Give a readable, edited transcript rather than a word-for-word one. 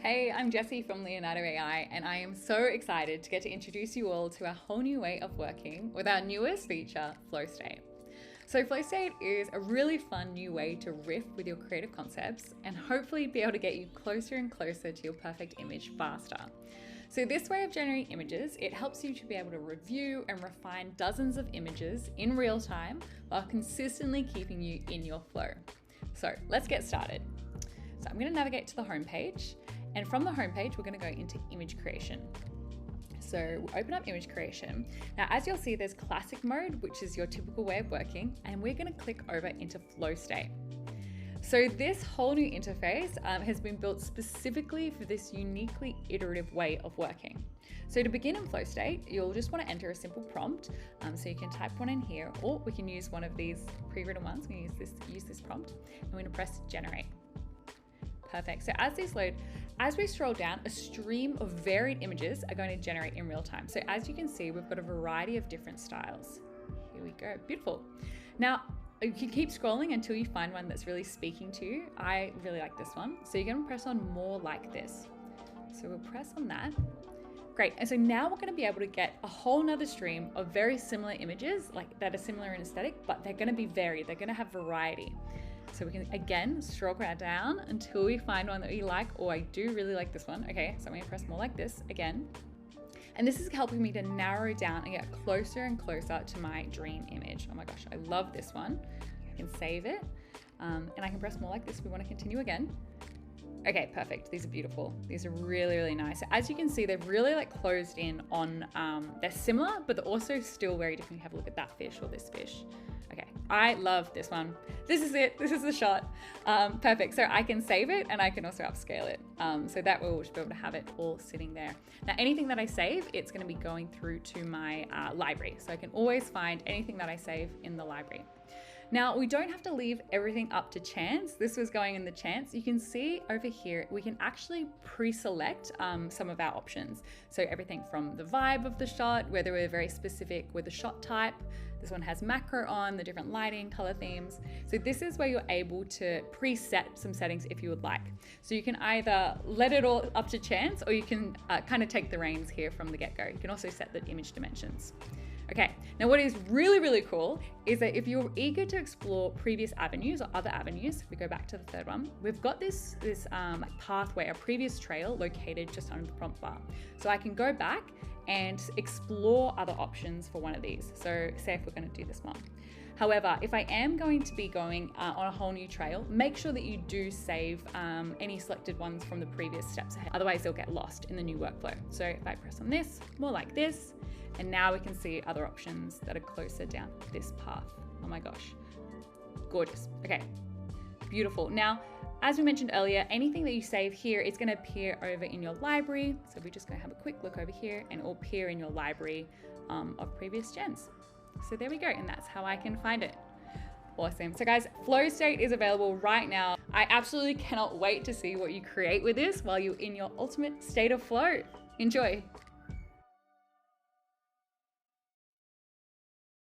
Hey, I'm Jessie from Leonardo.AI, and I am so excited to get to introduce you all to a whole new way of working with our newest feature, Flow State. So Flow State is a really fun new way to riff with your creative concepts and hopefully be able to get you closer and closer to your perfect image faster. So this way of generating images, it helps you to be able to review and refine dozens of images in real time while consistently keeping you in your flow. So let's get started. So I'm going to navigate to the home page. And from the homepage, we're going to go into image creation. So we'll open up image creation. Now, as you'll see, there's classic mode, which is your typical way of working, and we're going to click over into flow state. So this whole new interface has been built specifically for this uniquely iterative way of working. So to begin in flow state, you'll just want to enter a simple prompt. So you can type one in here, or we can use one of these pre-written ones. We can use this prompt, and we're going to press generate. Perfect. So as these load, as we scroll down, a stream of varied images are going to generate in real time. So as you can see, we've got a variety of different styles. Here we go. Beautiful. Now, you can keep scrolling until you find one that's really speaking to you. I really like this one. So you're going to press on more like this. So we'll press on that. Great. And so now we're going to be able to get a whole nother stream of very similar images, like that are similar in aesthetic, but they're going to be varied. They're going to have variety. So we can, again, scroll right down until we find one that we like. Oh, I do really like this one. Okay, so I'm gonna press more like this again. And this is helping me to narrow down and get closer and closer to my dream image. Oh my gosh, I love this one. I can save it. And I can press more like this if we wanna continue again. Okay, perfect. These are beautiful. These are really, really nice. So as you can see, they've really closed in on, they're similar, but they're also still very different. Have a look at that fish or this fish. Okay, I love this one. This is it, this is the shot. Perfect, so I can save it and I can also upscale it. So that we'll just be able to have it all sitting there. Now, anything that I save, it's gonna be going through to my library. So I can always find anything that I save in the library. Now, we don't have to leave everything up to chance. This was going in the chance. You can see over here, we can actually pre-select some of our options. So everything from the vibe of the shot, whether we're very specific with the shot type. This one has macro on, the different lighting, color themes. So this is where you're able to preset some settings if you would like. So you can either let it all up to chance, or you can kind of take the reins here from the get-go. You can also set the image dimensions. Okay, now what is really, really cool is that if you're eager to explore previous avenues or other avenues, if we go back to the third one, we've got this pathway, a previous trail located just under the prompt bar. So I can go back and explore other options for one of these. So say if we're going to do this one. However, if I am going to be going on a whole new trail, make sure that you do save any selected ones from the previous steps ahead. Otherwise, they'll get lost in the new workflow. So if I press on this, more like this, and now we can see other options that are closer down this path. Oh my gosh, gorgeous. Okay, beautiful. Now, as we mentioned earlier, anything that you save here is going to appear over in your library. So we're just going to have a quick look over here and it will appear in your library of previous gens. So there we go. And that's how I can find it. Awesome. So guys, Flow State is available right now. I absolutely cannot wait to see what you create with this while you're in your ultimate state of flow. Enjoy.